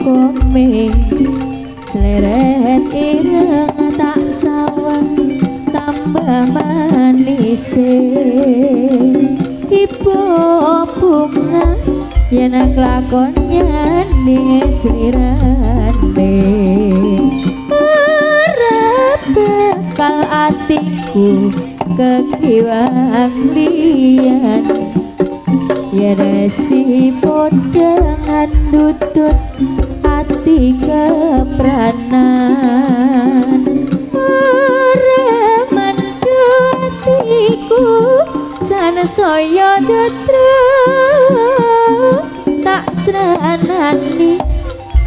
kome seleret ireng tak sawang tambah manis ibu bunga yen kelakonnya ning slirane arep bekal atiku kekiwang liyan yen si podangan dudut ati kepranan arep atiku sana saya dotra tak seranani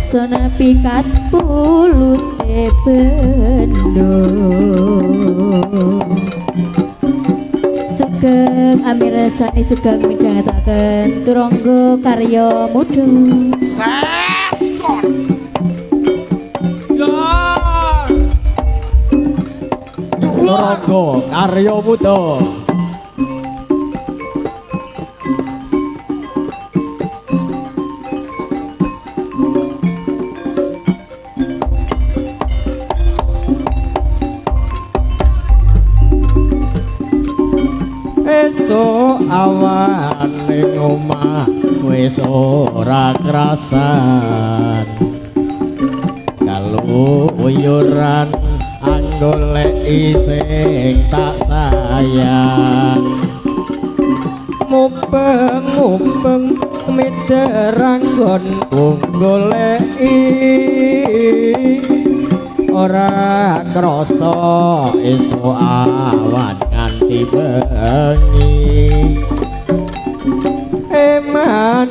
sona pikat pulute bendo sugeng amir sani sugeng midhangetaken turangga karya muda seskon turangga karya muda esuk awan ning omah wis ora krasan kaluyuran anggoleki sing tak sayang mumpeng-mumpeng mideranggon goleki ora krasa esuk awan nganti bengi eman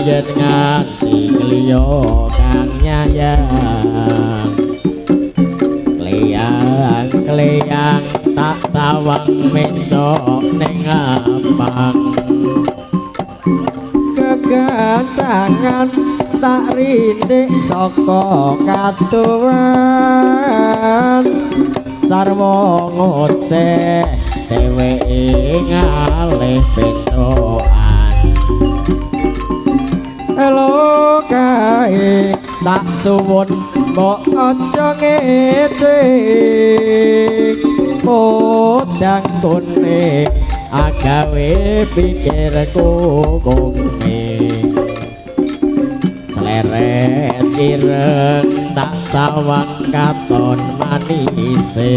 yen nganti kliya kang nyayang kleyang tak sawang mencok ning abang kegancangan tak rindik saka katuwan sarwa ngoceh dheweke ngalih bentokan elo kae tak suwun mbok aja ngece podang kuning agawe pikirku kuning seleret ireng tak sawang katon manise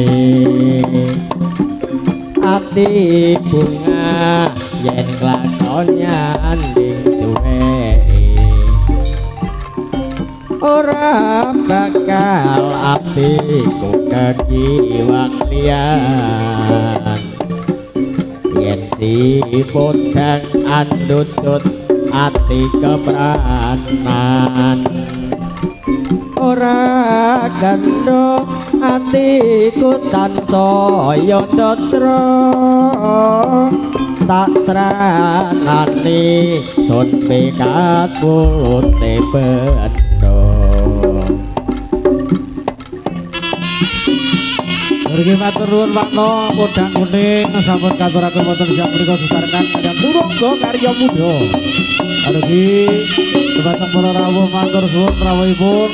ati bunga yen klakonnya anding duweke ora bakal atiku kekiwang liyan yen si podang andutut ati kepranan ora gandho atiku tansaya dotra tak sranani sun pikat pulute bendo Nggih matur nuwun Pakno podang kuning sampun katuraken wonten sak menika sesarengan kadang turangga karya muda. Adugi dhumateng para rawuh matur suwun rawuhipun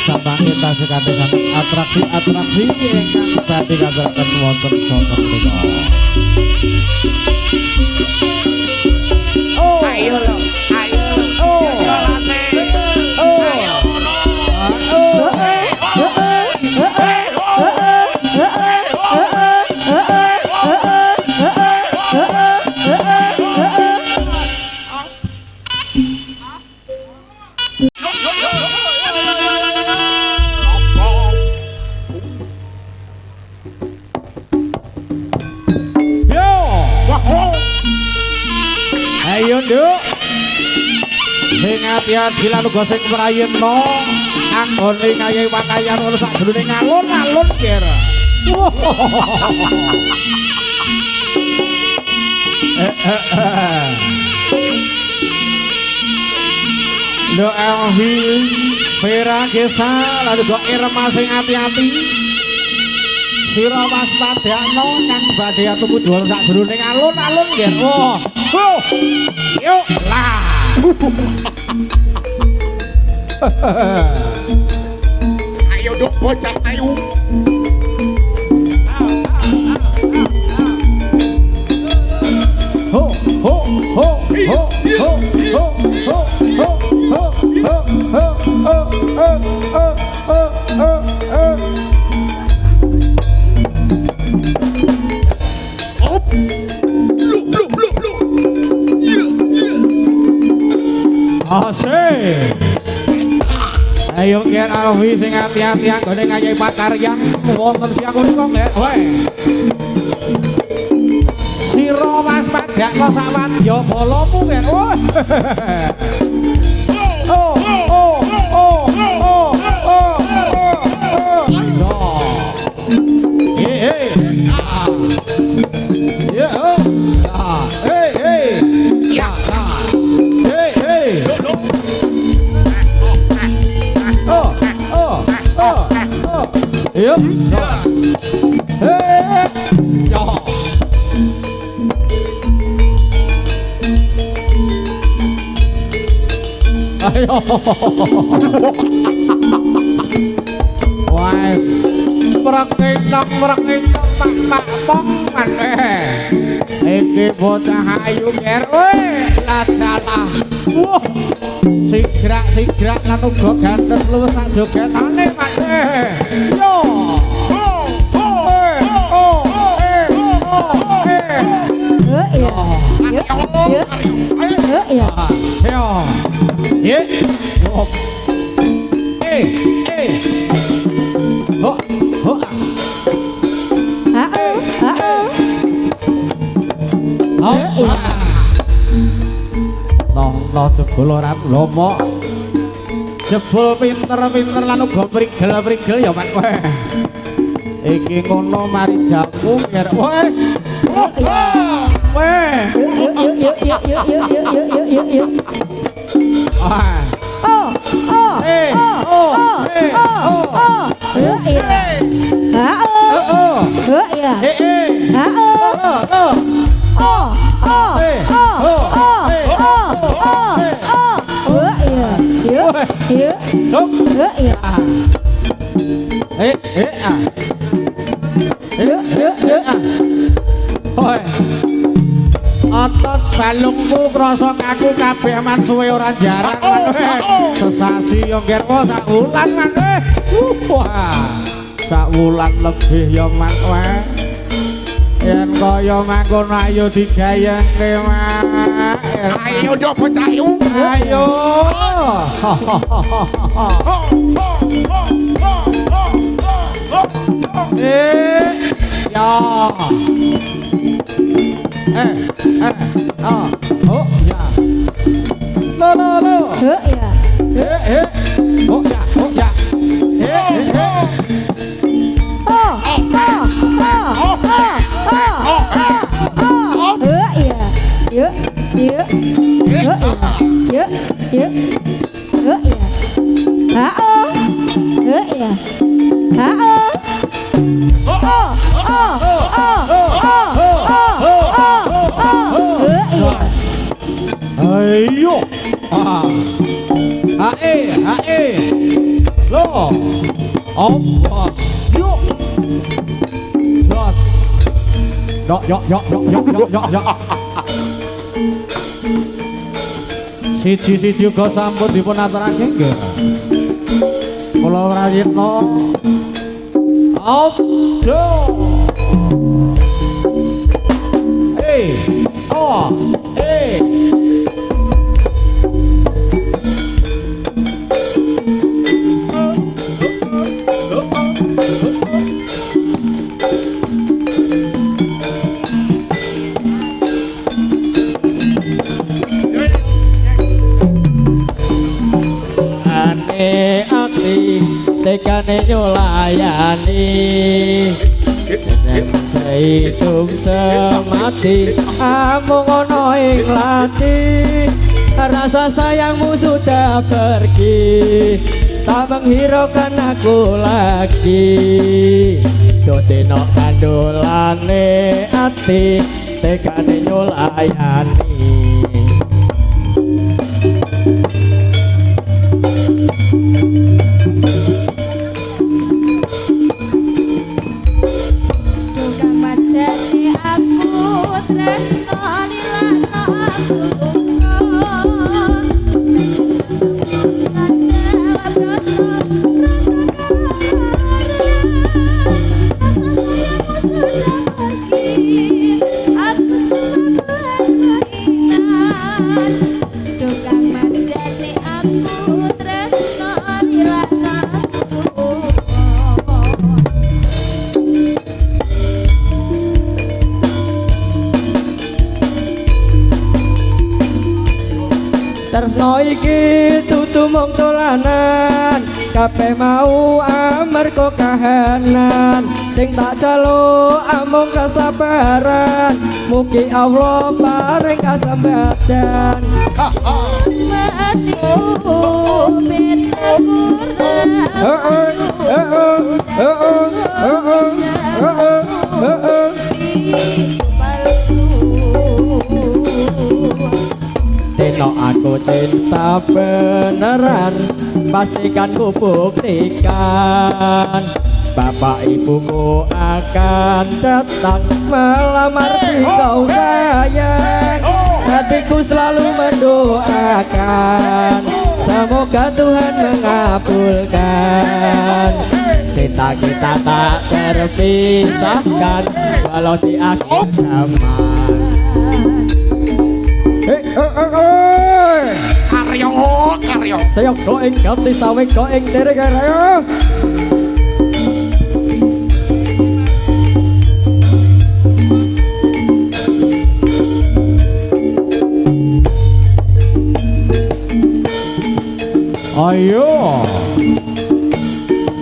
sampun entas kanthi atraksi-atraksi ingkang badhe katuraken wonten sampun menika. Oh, ayo lho, ayo. Oh, jolane. Oh, ayo ngono. Ayo nduk sing ati-ati lan uga sing prayitna anggone ngayahi wakayan ora sak jroning alun-alun kira. Nduk Elvi Vera Gesa lan uga Irma sing ati-ati sira waspadakno kang badhe atumu dhuwur sak jroning alun-alun nggih. Yuk lah. Ayo dong bocah ayo. Ho ho ho ho ho ho ho ho ho Op. Lu. Asik. Ayo Ger Alwi sing hati-hati anggone ngayahi pakaryang wonten siang punika nggih. Weh. Sira Mas padakno sak wadya balamu Ger. Weh. Oh. Hey. Ya. Hey. Ya. Hey. Yep. Hey. Ya. Ayo. Wah. Merekeng pak pong maneh. Iki bocah ayu ger we ladalah. Wah. Sigrak lan uga ganteng luwes sak jogetane maneh. Yo. Jebul ora lomo. Jebul pinter lan uga prigel ya Mat kowe. Iki ngono mari jamu ger. Weh. Yuk. Otot balungku krasa kaku kabeh man suwe ora jarang maneh. Sesasi yo nger sak wulan maneh. Wah. Sak wulan lebih yo man wae. Yen kaya mangkono ayo digayengke mak. Ayo do bocah ayo. Ayo. Ya. Oh ya. Lo. Ya. Oh ya. Ayo. Hae. Lo. Op. Yuk. Yuk. Siji uga sampun dipun aturake nggih. Kula Rayitna. Op. Yo. Tekane nyulayani Saitum semati amung ono ing lati. Rasa sayangmu sudah pergi, tak menghiraukan aku lagi. Doteno kandolane ati tekane nyulayani. Tresno iki dudu mung dolanan, kabeh mau amarga kahanan. Sing tak celuk amung kesabaran, mugi Allah paring kasembadan. Dino aku cinta beneran, pastikan ku buktikan. Bapak ibuku akan datang melamar kau sayang. Hatiku selalu mendoakan, semoga Tuhan mengabulkan. Cinta kita tak terpisahkan, walau di akhir zaman. Karyo. Sayang doeng ganti sawing doeng tere karyo. Ayo.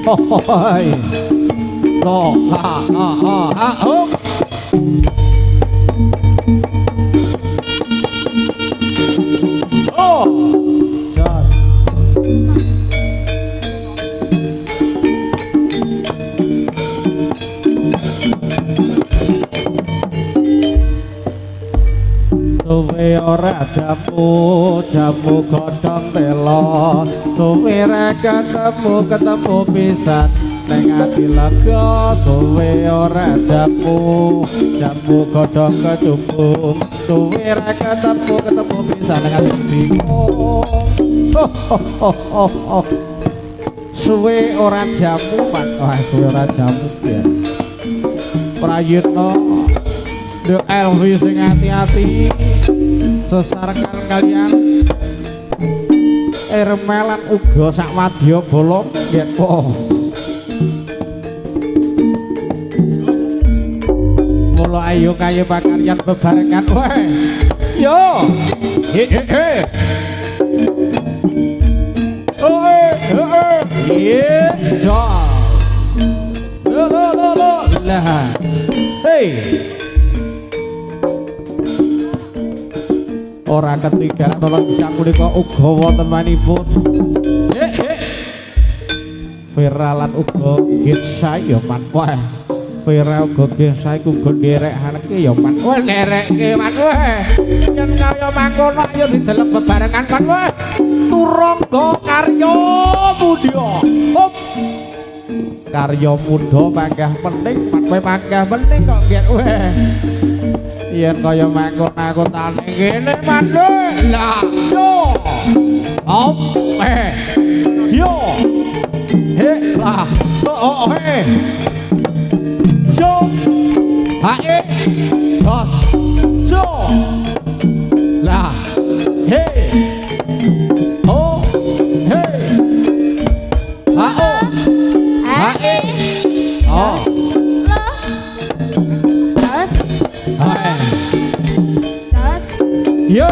Hoi. Lo ha hop. Oh. Jas. Suwe ora jamu godhong telo, suwe ra ketemu pisan ning ati lega. Suwe ora jamu godhong kecubung, suwe ra ketemu pisan ning ati bingung. Suwe ora jamu mas, suwe ora jamu ya. Prayitna The Elvis sing hati-hati sesarkan kalian Ermelan uga sak wadya bolong nggih po. Mula ayo kaya pakaryan bebarengan wae. Yo. He. Iya, lo. Lah. Hey. Ora ketinggalan tolong bisa punika uga wonten manipun. Viralan uga gesah ya man wae. Vira uga gesah iku uga nderekake ya man. Wah nderekke man wae. Yen kaya mangkono ayo didelep bebarengan man wae. Turangga karya mudha. Hop. Karya mudha panggah penting, man wae panggah penting kok nggih wae. Yen kaya mangkon aku tane kene man lah yo op yo he lah he yo ha jos so lah he oh he ha oh yo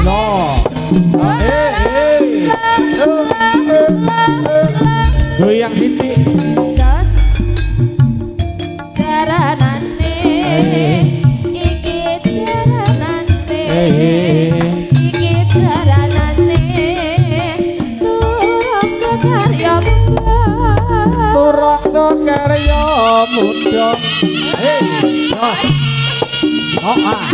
Jos. Goyang Siti. Jos jaranane iki jaranane iki jaranane turang ke karya muda. Jos. Oh ah.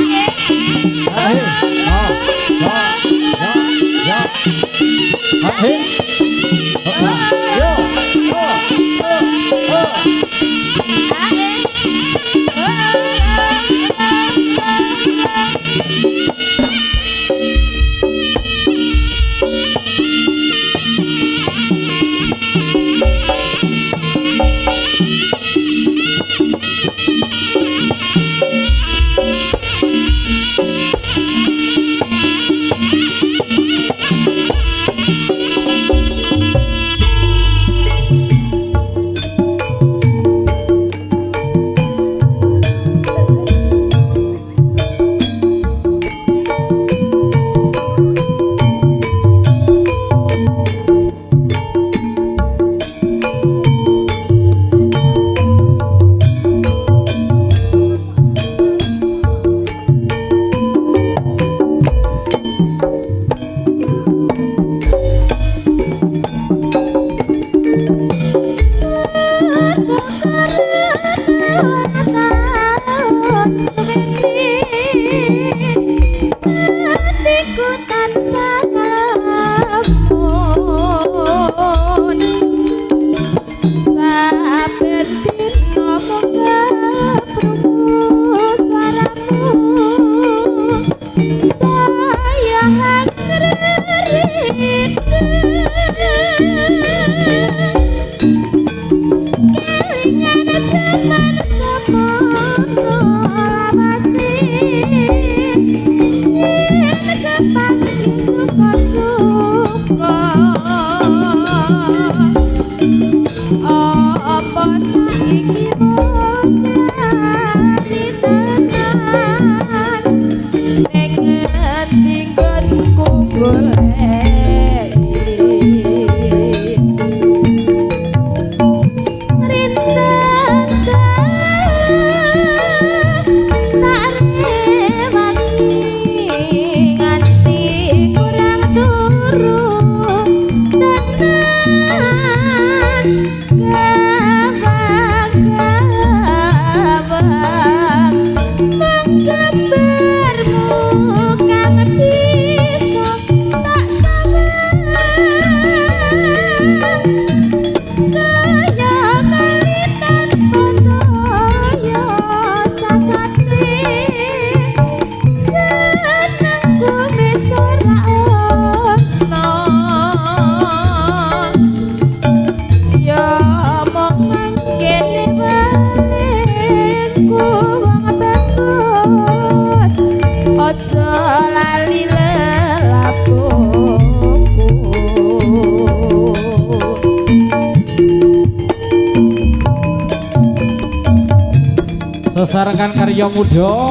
Sesarengan karya muda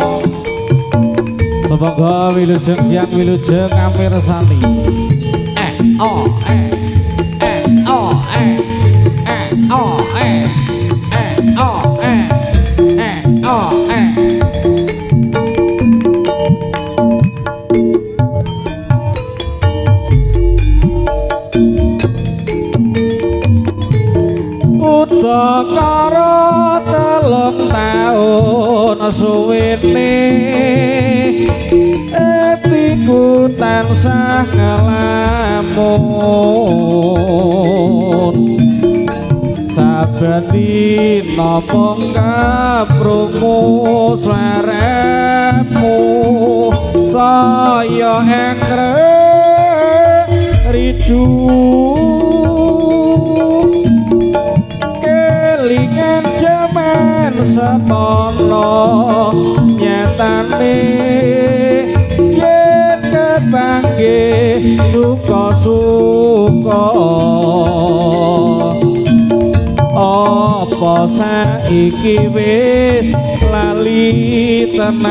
semoga wilujeng siang wilujeng amirsani karo telung taun suwene atiku tansah ngelamun saben dina mung kaprungu swaremu saya engre ridu kelingan jaman semono nyatane yen kepangge suka-suka apa saiki wis lali tenan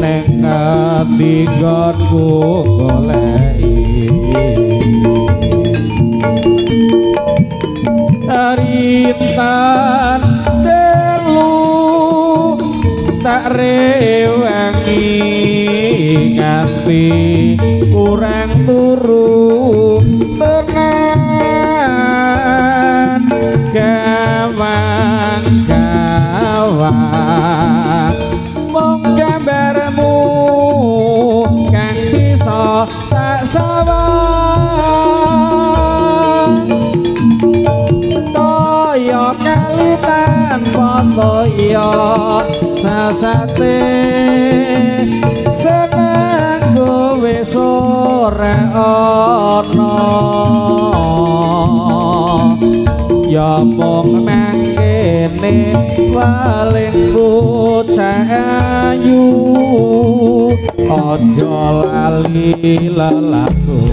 nek nggonku goleki Rintan delu tak rewangi nganti kurang turu tenan gawang mong gambarmu kang bisa tak sawang toyo kalitan potoyo sasate seneng kowe sore ana ya mung nang kene paling bocah ayu aja lali lelakuku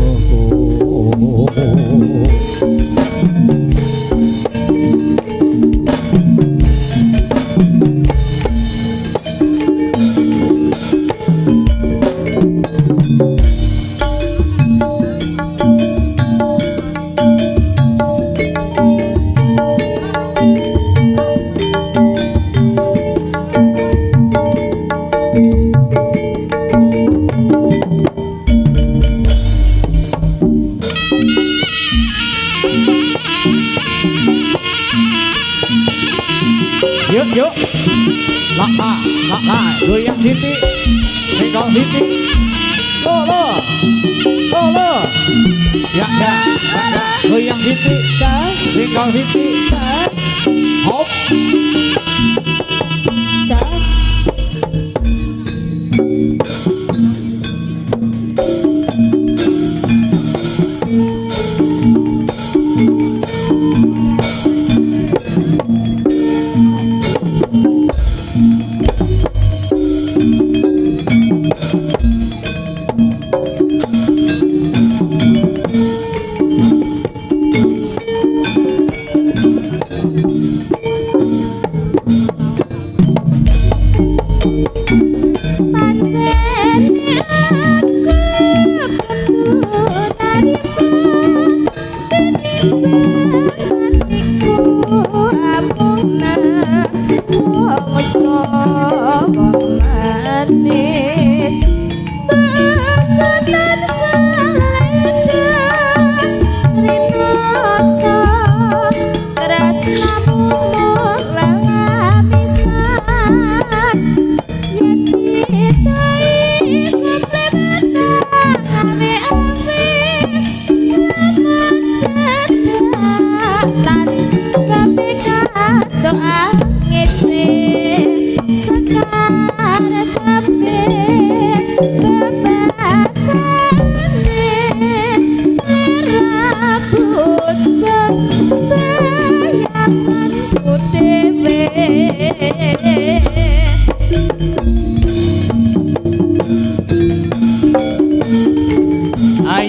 yuk laka goyang siti tinggal siti lo ya goyang siti tinggal siti hop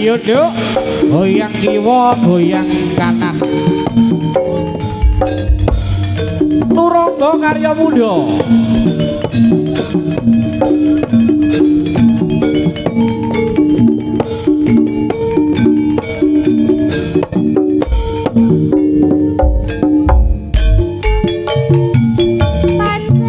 ayo duk goyang kiwa goyang kanan Turangga Karya Mudha Manis,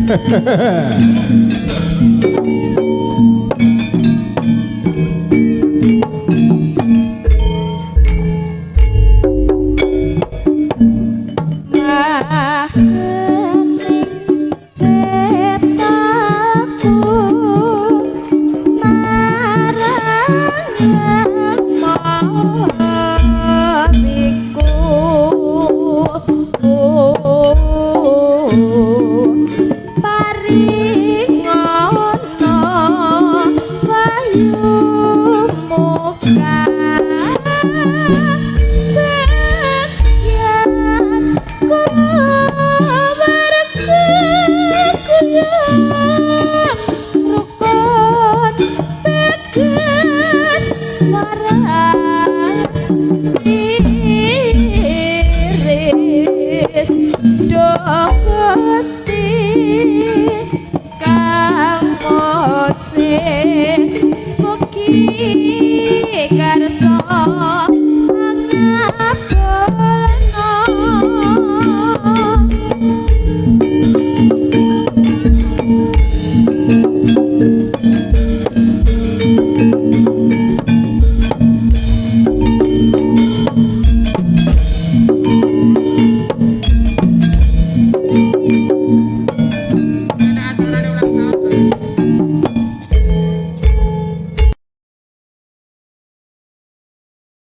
Marang mau